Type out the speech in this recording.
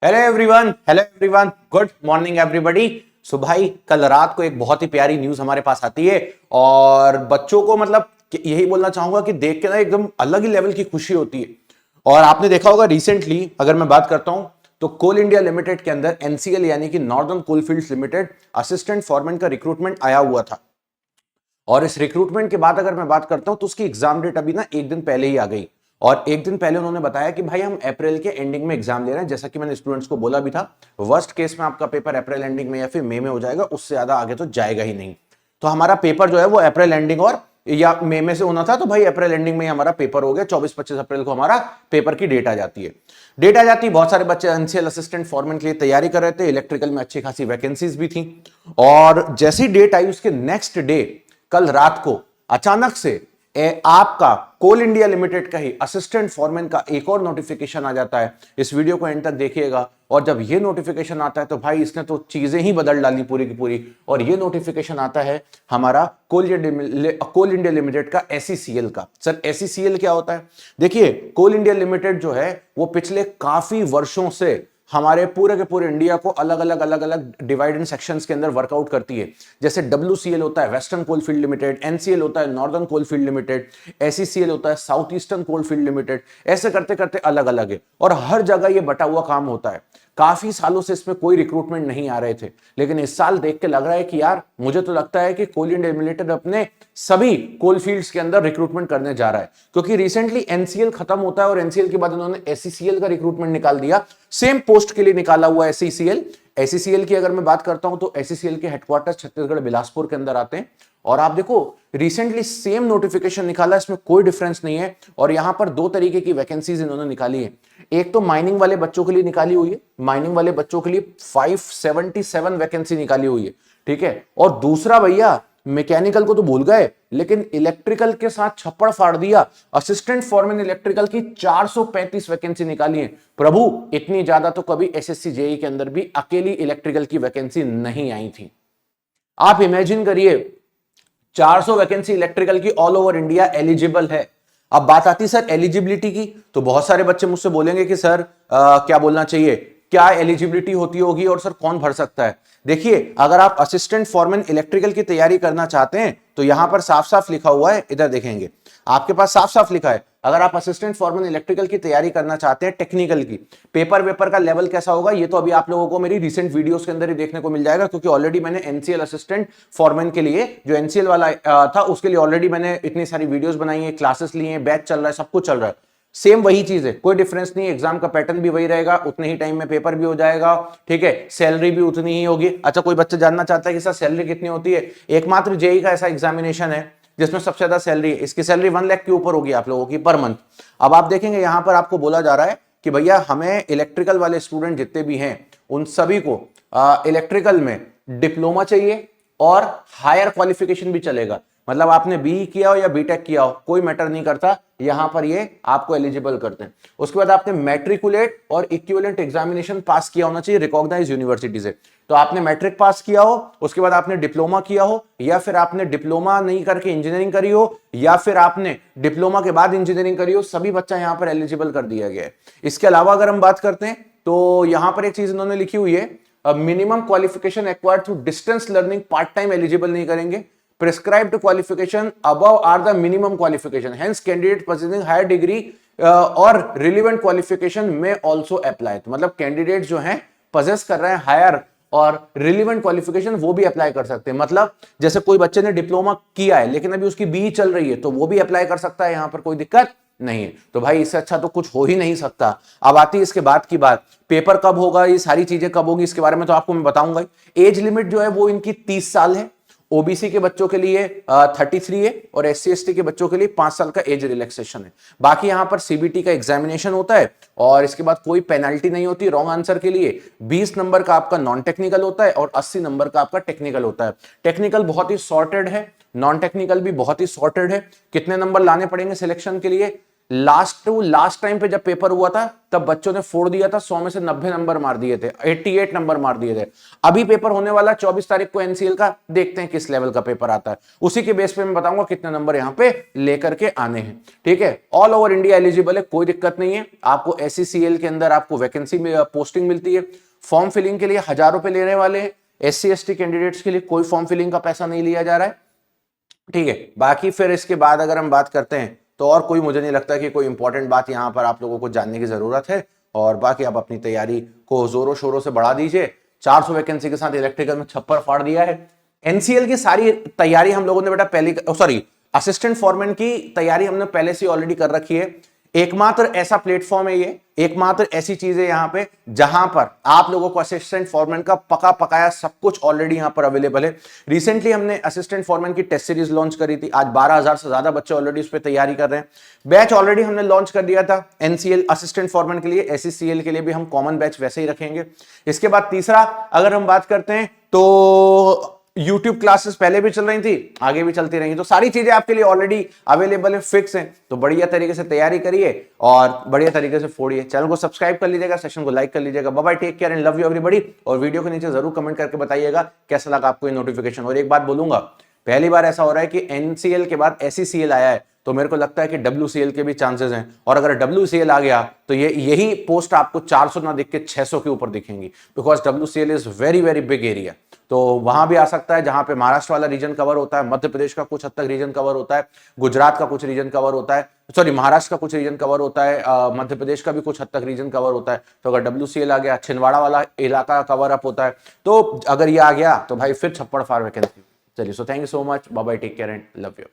Hello everyone, good morning everybody. So भाई, कल रात को एक बहुत ही प्यारी न्यूज हमारे पास आती है और बच्चों को मतलब यही बोलना चाहूंगा कि देख के ना एकदम अलग ही लेवल की खुशी होती है। और आपने देखा होगा रिसेंटली, अगर मैं बात करता हूं तो कोल इंडिया लिमिटेड के अंदर एनसीएल यानी कि Northern Coalfields Limited assistant foreman का रिक्रूटमेंट आया हुआ था। और इस रिक्रूटमेंट के बाद अगर मैं बात करता हूं तो उसकी एग्जाम डेट अभी ना एक दिन पहले ही आ गई। और एक दिन पहले उन्होंने बताया कि भाई हम अप्रैल के एंडिंग में एग्जाम ले रहे हैं, जैसा कि मैंने स्टूडेंट्स को बोला भी था। वर्स्ट केस में आपका पेपर अप्रैल एंडिंग में या फिर मई में हो जाएगा, उससे ज्यादा आगे तो जाएगा ही नहीं। तो हमारा पेपर जो है वो अप्रैल एंडिंग और या मई में से होना था, तो भाई अप्रैल एंडिंग में हमारा पेपर हो गया। 24-25 अप्रैल को हमारा पेपर की डेट आ जाती है। डेट आ जाती है, बहुत सारे बच्चे एनसीएल असिस्टेंट फॉरमैन के लिए तैयारी कर रहे थे। इलेक्ट्रिकल में अच्छी खासी वैकेंसीज भी थी। और जैसी डेट आई उसके नेक्स्ट डे कल रात को अचानक से आपका कोल इंडिया लिमिटेड का ही असिस्टेंट फॉरमैन का एक और नोटिफिकेशन आ जाता है। इस वीडियो को एंड तक देखिएगा। और जब ये नोटिफिकेशन आता है तो भाई इसने तो चीजें ही बदल डाली पूरी की पूरी। और ये नोटिफिकेशन आता है हमारा कोल इंडिया लिमिटेड का एसईसीएल का। सर एसईसीएल क्या होता है? देखिए, कोल इंडिया लिमिटेड जो है वो पिछले काफी वर्षों से हमारे पूरे के पूरे इंडिया को अलग अलग डिवाइड एंड सेक्शंस के अंदर वर्कआउट करती है। जैसे WCL होता है वेस्टर्न कोलफील्ड लिमिटेड, NCL होता है नॉर्दर्न कोलफील्ड लिमिटेड, SECL होता है साउथ ईस्टर्न कोलफील्ड लिमिटेड। ऐसे करते करते अलग अलग है और हर जगह ये बटा हुआ काम होता है। काफी सालों से इसमें कोई रिक्रूटमेंट नहीं आ रहे थे, लेकिन इस साल देख के लग रहा है कि यार मुझे तो लगता है कि कोल इंडिया लिमिटेड अपने सभी कोल फील्ड्स के अंदर रिक्रूटमेंट करने जा रहा है। क्योंकि रिसेंटली NCL खत्म होता है और NCL के बाद उन्होंने SECL का रिक्रूटमेंट निकाल दिया। सेम पोस्ट के लिए निकाला हुआ है SECL की अगर मैं बात करता हूं तो SECL के हेडक्वार्टर छत्तीसगढ़ बिलासपुर के अंदर आते हैं। और आप देखो रिसेंटली सेम नोटिफिकेशन निकाला, इसमें कोई डिफरेंस नहीं है। और यहां पर दो तरीके की वैकेंसीज इन्होंने निकाली है। एक तो माइनिंग वाले बच्चों के लिए निकाली हुई है, माइनिंग वाले बच्चों के लिए 577 वैकेंसी निकाली हुई है, ठीक है। और दूसरा भैया मैकेनिकल को तो भूल गए, लेकिन इलेक्ट्रिकल के साथ छप्पड़ फाड़ दिया। असिस्टेंट फॉरमैन इलेक्ट्रिकल की 435 वैकेंसी निकाली है। प्रभु, इतनी ज्यादा तो कभी SSC JEE के अंदर भी अकेली इलेक्ट्रिकल की वैकेंसी नहीं आई थी। आप इमेजिन करिए 400 वैकेंसी इलेक्ट्रिकल की ऑल ओवर इंडिया एलिजिबल है। अब बात आती है सर एलिजिबिलिटी की, तो बहुत सारे बच्चे मुझसे बोलेंगे कि सर क्या बोलना चाहिए, क्या एलिजिबिलिटी होती होगी और सर कौन भर सकता है? देखिए, अगर आप असिस्टेंट फॉरमैन इलेक्ट्रिकल की तैयारी करना चाहते हैं तो यहां पर साफ साफ लिखा हुआ है, इधर देखेंगे आपके पास साफ साफ लिखा है। अगर आप असिस्टेंट फॉरमैन इलेक्ट्रिकल की तैयारी करना चाहते हैं टेक्निकल की, पेपर वेपर का लेवल कैसा होगा ये तो अभी आप लोगों को मेरी रिसेंट वीडियोस के अंदर ही देखने को मिल जाएगा। क्योंकि ऑलरेडी मैंने NCL असिस्टेंट फॉरमैन के लिए जो NCL वाला था उसके लिए ऑलरेडी मैंने इतनी सारी वीडियोस बनाई है, क्लासेस ली हैं, बैच चल रहा है, सब कुछ चल रहा है। सेम वही चीज है, कोई डिफरेंस नहीं। एग्जाम का पैटर्न भी वही रहेगा, उतने ही टाइम में पेपर भी हो जाएगा, ठीक है। सैलरी भी उतनी ही होगी। अच्छा, कोई बच्चा जानना चाहता है कि सर सैलरी कितनी होती है? एकमात्र JEE का ऐसा एग्जामिनेशन है जिसमें सबसे ज्यादा सैलरी है। इसकी सैलरी 1 लाख के ऊपर होगी आप लोगों की पर मंथ। अब आप देखेंगे यहां पर आपको बोला जा रहा है कि भैया हमें इलेक्ट्रिकल वाले स्टूडेंट जितने भी हैं उन सभी को इलेक्ट्रिकल में डिप्लोमा चाहिए और हायर क्वालिफिकेशन भी चलेगा। मतलब आपने BE किया हो या BTech किया हो, कोई मैटर नहीं करता, यहां पर ये आपको एलिजिबल करते हैं। उसके बाद आपने मैट्रिकुलेट और इक्विवेलेंट एग्जामिनेशन पास किया होना चाहिए रिकॉग्नाइज्ड यूनिवर्सिटी से। तो आपने मैट्रिक पास किया हो, उसके बाद आपने डिप्लोमा किया हो, या फिर आपने डिप्लोमा नहीं करके इंजीनियरिंग करी हो, या फिर आपने डिप्लोमा के बाद इंजीनियरिंग करी हो, सभी बच्चा यहां पर एलिजिबल कर दिया गया है। इसके अलावा अगर हम बात करते हैं तो यहां पर एक चीज इन्होंने लिखी हुई है, minimum qualification acquired through distance learning part time eligible नहीं करेंगे। Prescribed qualification above are the minimum qualification. Hence, candidate possessing higher degree or relevant qualification may also apply. तो मतलब कैंडिडेट जो हैं possess कर रहे हैं हायर और रिलीवेंट क्वालिफिकेशन, वो भी अप्लाई कर सकते हैं। मतलब जैसे कोई बच्चे ने डिप्लोमा किया है लेकिन अभी उसकी BE चल रही है तो वो भी अप्लाई कर सकता है, यहां पर कोई दिक्कत नहीं है। तो भाई इससे अच्छा तो कुछ हो ही नहीं सकता। अब आती है इसके बाद की बात, पेपर कब होगा, ये सारी चीजें कब होगी, इसके बारे में तो आपको मैं बताऊंगा। एज लिमिट जो है वो इनकी 30 साल है। OBC के बच्चों के लिए 33 है और SC/ST के बच्चों के लिए 5 साल का एज रिलैक्सेशन है। बाकी यहां पर CBT का एग्जामिनेशन होता है और इसके बाद कोई पेनल्टी नहीं होती रॉन्ग आंसर के लिए। 20 नंबर का आपका नॉन टेक्निकल होता है और 80 नंबर का आपका टेक्निकल होता है। टेक्निकल बहुत ही सॉर्टेड है, नॉन टेक्निकल भी बहुत ही सॉर्टेड है। कितने नंबर लाने पड़ेंगे सिलेक्शन के लिए? लास्ट टाइम पे जब पेपर हुआ था तब बच्चों ने फोड़ दिया था, 100 में से 90 नंबर मार दिए थे, 88 नंबर मार दिए थे। अभी पेपर होने वाला 24 तारीख को एनसीएल का, देखते हैं किस लेवल का पेपर आता है, उसी के बेस पे मैं बताऊंगा कितने नंबर यहां पे लेकर के आने हैं। ठीक है, ऑल ओवर इंडिया एलिजिबल है, कोई दिक्कत नहीं है। आपको एससीसीएल के अंदर आपको वैकेंसी में पोस्टिंग मिलती है। फॉर्म फिलिंग के लिए 1000 रुपए लेने वाले हैं। एससी एसटी कैंडिडेट्स के लिए कोई फॉर्म फिलिंग का पैसा नहीं लिया जा रहा है। ठीक है, बाकी फिर इसके बाद अगर हम बात करते हैं तो और कोई मुझे नहीं लगता कि कोई इंपॉर्टेंट बात यहां पर आप लोगों को जानने की जरूरत है। और बाकी आप अपनी तैयारी को जोरों शोरों से बढ़ा दीजिए। 400 वैकेंसी के साथ इलेक्ट्रिकल में छप्पर फाड़ दिया है। एनसीएल की सारी तैयारी हम लोगों ने बेटा पहले, सॉरी असिस्टेंट फॉरमैन की तैयारी हमने पहले से ऑलरेडी कर रखी है। एकमात्र ऐसा प्लेटफॉर्म है ये, एकमात्र ऐसी चीज है यहां पे जहां पर आप लोगों को असिस्टेंट फॉरमैन का पका पकाया सब कुछ ऑलरेडी यहां पर अवेलेबल है। रिसेंटली हमने असिस्टेंट फॉरमैन की टेस्ट सीरीज लॉन्च करी थी। आज 12,000 से ज्यादा बच्चे ऑलरेडी उस पर तैयारी कर रहे हैं। बैच ऑलरेडी हमने लॉन्च कर दिया था एनसीएल असिस्टेंट फॉरमैन के लिए, एससीसीएल के लिए भी हम कॉमन बैच वैसे ही रखेंगे। इसके बाद तीसरा अगर हम बात करते हैं तो YouTube क्लासेस पहले भी चल रही थी, आगे भी चलती रहेंगी, तो सारी चीजें आपके लिए ऑलरेडी अवेलेबल है, फिक्स है। तो बढ़िया तरीके से तैयारी करिए और बढ़िया तरीके से फोड़िए। चैनल को सब्सक्राइब कर लीजिएगा, सेशन को लाइक कर लीजिएगा। Bye bye, take care and love you everybody. और वीडियो के नीचे जरूर कमेंट करके बताइएगा कैसा लगा आपको ये नोटिफिकेशन। और एक बात बोलूंगा, पहली बार ऐसा हो रहा है कि एनसीएल के बाद एससीसीएल आया है, तो मेरे को लगता है कि डब्ल्यूसीएल के भी चांसेस हैं। और अगर डब्ल्यूसीएल आ गया तो यही पोस्ट आपको 400 ना दिख के 600 के ऊपर दिखेंगी, because WCL is very very big area. तो वहां भी आ सकता है जहां पे महाराष्ट्र वाला रीजन कवर होता है, मध्य प्रदेश का कुछ हद तक रीजन कवर होता है, गुजरात का कुछ रीजन कवर होता है, सॉरी महाराष्ट्र का कुछ रीजन कवर होता है, मध्य प्रदेश का भी कुछ हद तक रीजन कवर होता है। तो अगर डब्ल्यूसीएल आ गया, छिंदवाड़ा वाला इलाका कवर अप होता है, तो अगर ये आ गया तो भाई फिर छप्पड़ फाड़ वैकेंसी। चलिए, so thank you so much, bye bye, take care and love you.